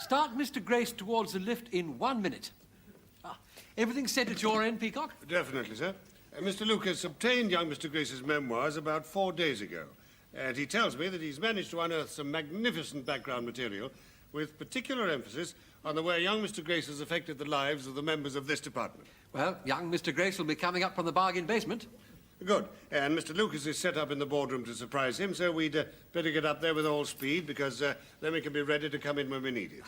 Start Mr. Grace towards the lift in 1 minute. Everything set at your end, Peacock? Definitely, sir. Mr. Lucas obtained young Mr. Grace's memoirs about 4 days ago. And he tells me that he's managed to unearth some magnificent background material with particular emphasis on the way young Mr. Grace has affected the lives of the members of this department. Well, young Mr. Grace will be coming up from the bargain basement. Good. And Mr. Lucas is set up in the boardroom to surprise him, so we'd better get up there with all speed, because then we can be ready to come in when we need it.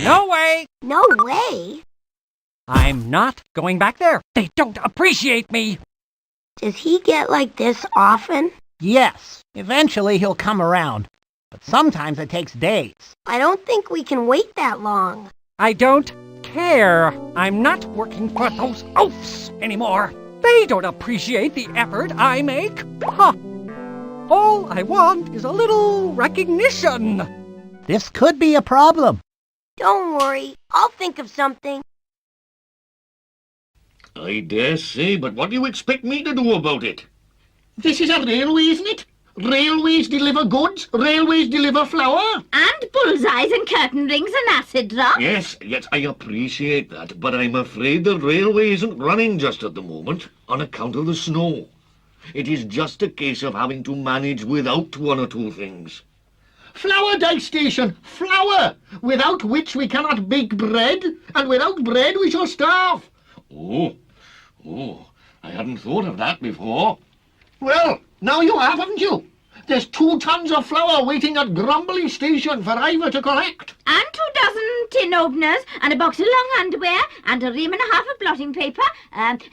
No way! No way? I'm not going back there. They don't appreciate me. Does he get like this often? Yes, eventually he'll come around, but sometimes it takes days. I don't think we can wait that long. I don't care. I'm not working for those oafs anymore. They don't appreciate the effort I make. Huh. All I want is a little recognition. This could be a problem. Don't worry, I'll think of something. I dare say, but what do you expect me to do about it? This is a railway, isn't it? Railways deliver goods, railways deliver flour. And bullseyes and curtain rings and acid drops. Yes, I appreciate that, but I'm afraid the railway isn't running just at the moment on account of the snow. It is just a case of having to manage without one or two things. Flour dye station, flour, without which we cannot bake bread, and without bread we shall starve. Oh, I hadn't thought of that before. Well, now you have, haven't you? There's 2 tons of flour waiting at Grumbly Station for Ivor to collect. And 2 dozen tin openers, and a box of long underwear, and a ream and a half of blotting paper,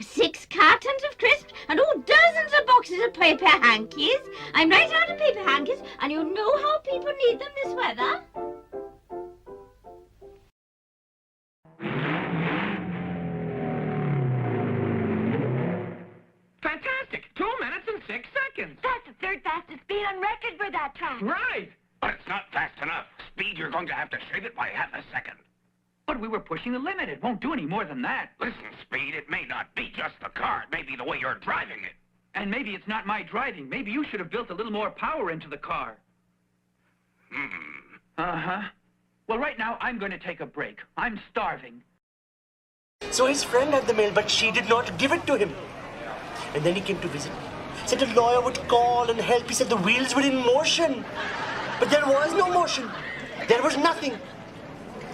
6 cartons of crisps, and dozens of boxes of paper hankies. I'm right out of paper hankies, and you know how people need them this weather. Fantastic! 2 minutes and 6 seconds. That's the third fastest speed on record for that track. Right. But it's not fast enough. Speed, you're going to have to shave it by half a second. But we were pushing the limit. It won't do any more than that. Listen, Speed, it may not be just the car. It may be the way you're driving it. And maybe it's not my driving. Maybe you should have built a little more power into the car. Uh-huh. Well, right now, I'm going to take a break. I'm starving. So his friend had the mail, but she did not give it to him. And then he came to visit me. Said a lawyer would call and help. He said the wheels were in motion. But there was no motion. There was nothing.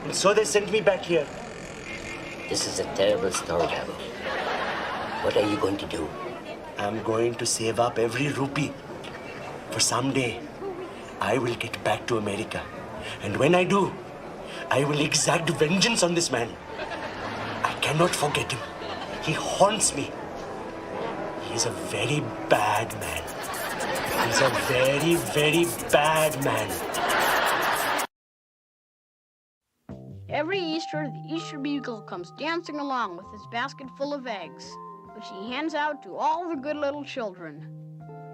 And so they sent me back here. This is a terrible story, Babu. What are you going to do? I'm going to save up every rupee. For someday, I will get back to America. And when I do, I will exact vengeance on this man. I cannot forget him. He haunts me. He's a very bad man. He's a very, very bad man. Every Easter, the Easter Beagle comes dancing along with his basket full of eggs, which he hands out to all the good little children.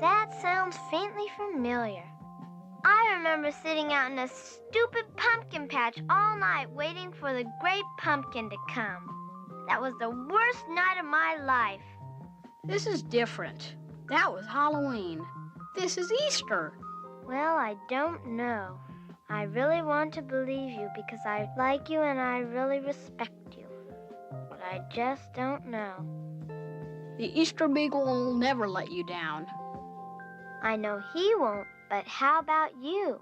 That sounds faintly familiar. I remember sitting out in a stupid pumpkin patch all night waiting for the great pumpkin to come. That was the worst night of my life. This is different. That was Halloween. This is Easter. Well, I don't know. I really want to believe you because I like you and I really respect you. But I just don't know. The Easter Beagle will never let you down. I know he won't, but how about you?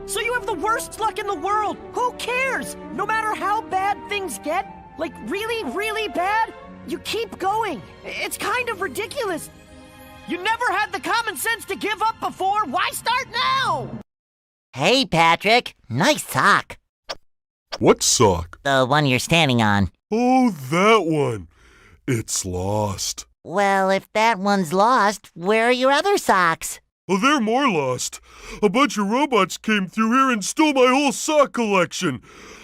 So you have the worst luck in the world! Who cares? No matter how bad things get, like really, really bad, you keep going. It's kind of ridiculous. You never had the common sense to give up before. Why start now? Hey, Patrick. Nice sock. What sock? The one you're standing on. Oh, that one. It's lost. Well, if that one's lost, where are your other socks? Oh, they're more lost. A bunch of robots came through here and stole my whole sock collection.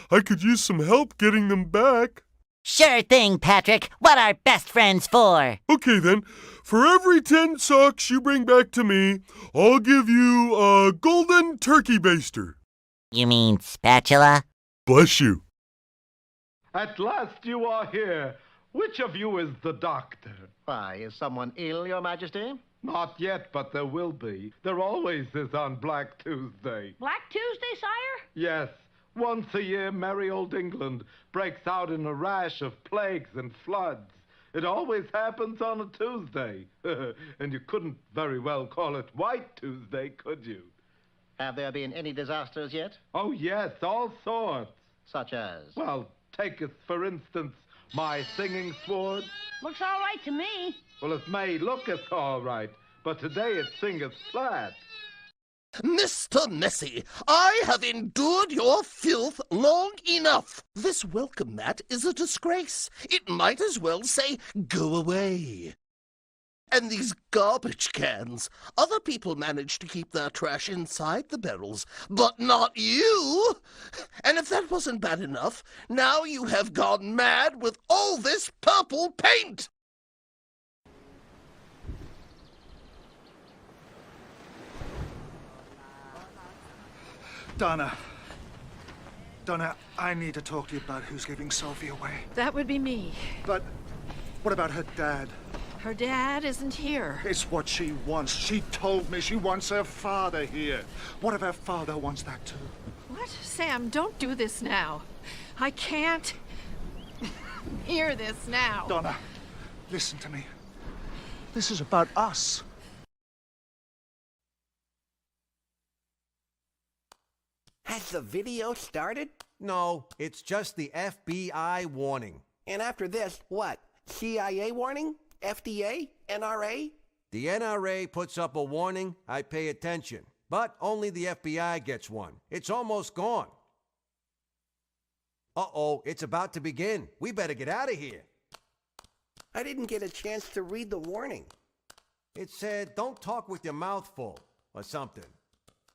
I could use some help getting them back. Sure thing, Patrick. What are best friends for? Okay, then. For every 10 socks you bring back to me, I'll give you a golden turkey baster. You mean spatula? Bless you. At last you are here. Which of you is the doctor? Why, is someone ill, Your Majesty? Not yet, but there will be. There always is on Black Tuesday. Black Tuesday, sire? Yes. Once a year, merry old England breaks out in a rash of plagues and floods. It always happens on a Tuesday. And you couldn't very well call it White Tuesday, could you? Have there been any disasters yet? Oh, yes, all sorts. Such as? Well, take us, for instance, my singing sword. Looks all right to me. Well, it may look as all right, but today it singeth flat. Mr. Nessie, I have endured your filth long enough. This welcome mat is a disgrace. It might as well say, go away. And these garbage cans. Other people manage to keep their trash inside the barrels, but not you. And if that wasn't bad enough, now you have gone mad with all this purple paint. Donna, I need to talk to you about who's giving Sophie away. That would be me. But what about her dad? Her dad isn't here. It's what she wants. She told me she wants her father here. What if her father wants that too? What? Sam, don't do this now. I can't hear this now. Donna, listen to me. This is about us. Has the video started? No, it's just the FBI warning. And after this, what? CIA warning? FDA? NRA? The NRA puts up a warning, I pay attention. But only the FBI gets one. It's almost gone. Uh-oh, it's about to begin. We better get out of here. I didn't get a chance to read the warning. It said, don't talk with your mouth full, or something.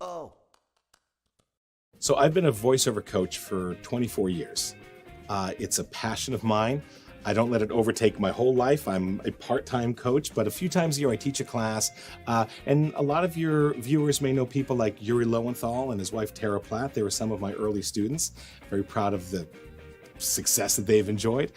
Oh. So I've been a voiceover coach for 24 years. It's a passion of mine. I don't let it overtake my whole life. I'm a part-time coach, but a few times a year I teach a class. And a lot of your viewers may know people like Yuri Lowenthal and his wife Tara Platt. They were some of my early students. Very proud of the success that they've enjoyed.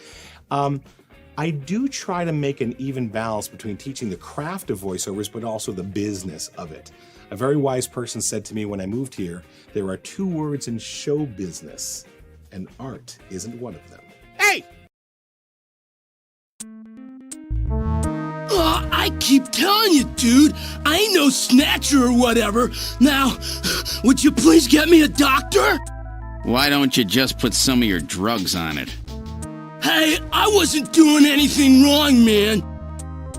I do try to make an even balance between teaching the craft of voiceovers, but also the business of it. A very wise person said to me when I moved here, there are two words in show business, and art isn't one of them. Hey! I keep telling you, dude, I ain't no snatcher or whatever. Now, would you please get me a doctor? Why don't you just put some of your drugs on it? Hey, I wasn't doing anything wrong, man.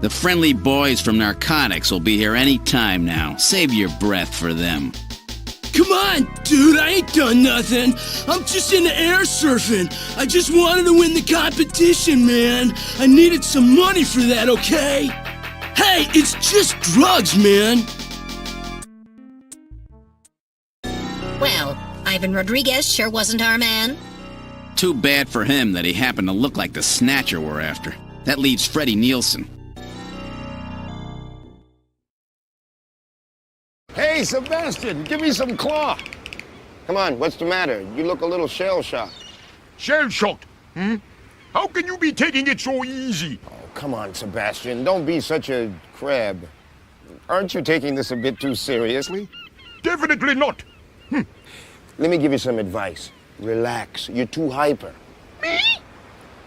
The friendly boys from narcotics will be here any time now. Save your breath for them. Come on, dude, I ain't done nothing. I'm just into air surfing. I just wanted to win the competition, man. I needed some money for that, okay? Hey, it's just drugs, man. Well, Ivan Rodriguez sure wasn't our man. Too bad for him that he happened to look like the snatcher we're after. That leaves Freddie Nielsen. Hey, Sebastian, give me some claw. Come on, what's the matter? You look a little shell-shocked. Shell-shocked? How can you be taking it so easy? Oh, come on, Sebastian. Don't be such a crab. Aren't you taking this a bit too seriously? Definitely not. Let me give you some advice. Relax. You're too hyper. Me?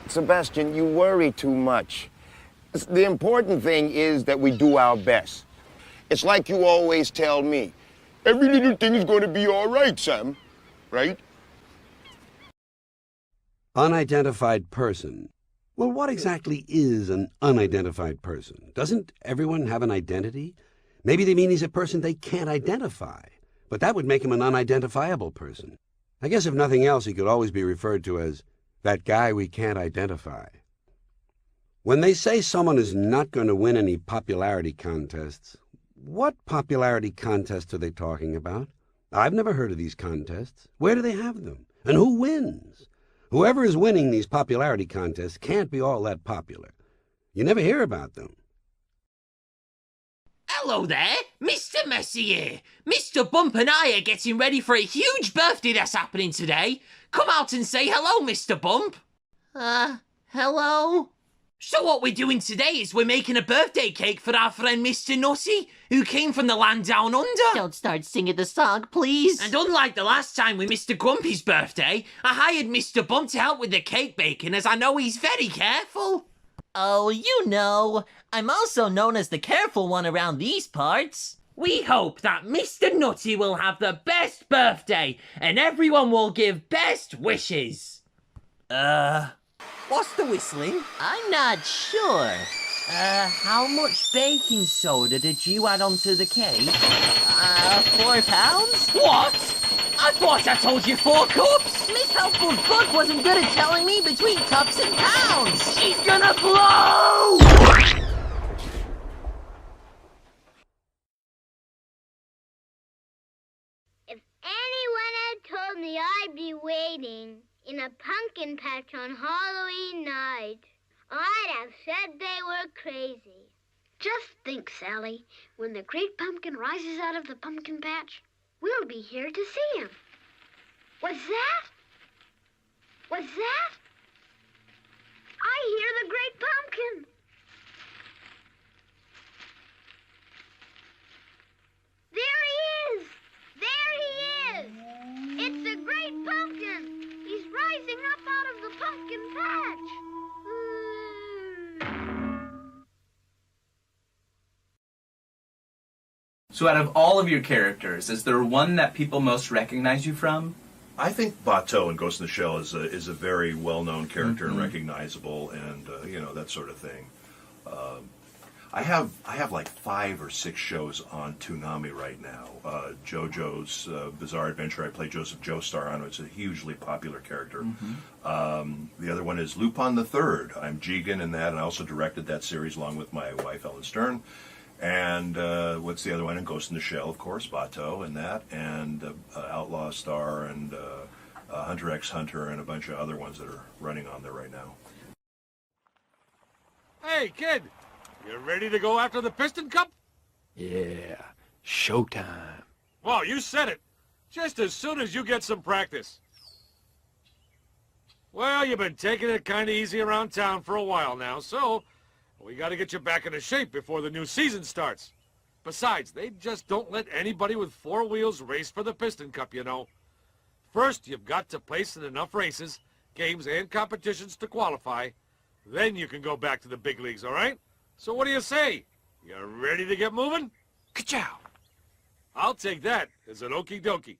Sebastian, you worry too much. The important thing is that we do our best. It's like you always tell me, every little thing is going to be all right, Sam. Right? Unidentified person. Well, what exactly is an unidentified person? Doesn't everyone have an identity? Maybe they mean he's a person they can't identify, but that would make him an unidentifiable person. I guess if nothing else, he could always be referred to as that guy we can't identify. When they say someone is not going to win any popularity contests, what popularity contests are they talking about? I've never heard of these contests. Where do they have them? And who wins? Whoever is winning these popularity contests can't be all that popular. You never hear about them. Hello there, Mr. Messier. Mr. Bump and I are getting ready for a huge birthday that's happening today. Come out and say hello, Mr. Bump. Hello? So what we're doing today is we're making a birthday cake for our friend Mr. Nutty, who came from the land down under. Don't start singing the song, please. And unlike the last time with Mr. Grumpy's birthday, I hired Mr. Bump to help with the cake baking, as I know he's very careful. Oh, you know, I'm also known as the careful one around these parts. We hope that Mr. Nutty will have the best birthday, and everyone will give best wishes. What's the whistling? I'm not sure. How much baking soda did you add onto the cake? 4 pounds? What? I thought I told you 4 cups! Miss Helpful's book wasn't good at telling me between cups and pounds! She's gonna blow! If anyone had told me I'd be waiting in a pumpkin patch on Halloween night, I'd have said they were crazy. Just think, Sally, when the great pumpkin rises out of the pumpkin patch, we'll be here to see him. What's that? What's that? I hear the great pumpkin. There he is! There he is! It's the great pumpkin! He's rising up out of the pumpkin patch! So out of all of your characters, is there one that people most recognize you from? I think Bateau in Ghost in the Shell is a very well-known character and recognizable, and you know, that sort of thing. I have like 5 or 6 shows on Toonami right now. JoJo's Bizarre Adventure. I play Joseph Joestar on it. It's a hugely popular character. The other one is Lupin the Third. I'm Jigen in that, and I also directed that series along with my wife Ellen Stern. And what's the other one? And Ghost in the Shell, of course, Bateau in that, and Outlaw Star, and Hunter x Hunter, and a bunch of other ones that are running on there right now. Hey, kid! You ready to go after the Piston Cup? Yeah, showtime. Well, you said it. Just as soon as you get some practice. Well, you've been taking it kind of easy around town for a while now, so we got to get you back into shape before the new season starts. Besides, they just don't let anybody with 4 wheels race for the Piston Cup, you know. First, you've got to place in enough races, games, and competitions to qualify. Then you can go back to the big leagues, all right? So what do you say? You ready to get moving? Ka-chow! I'll take that as an okie dokie.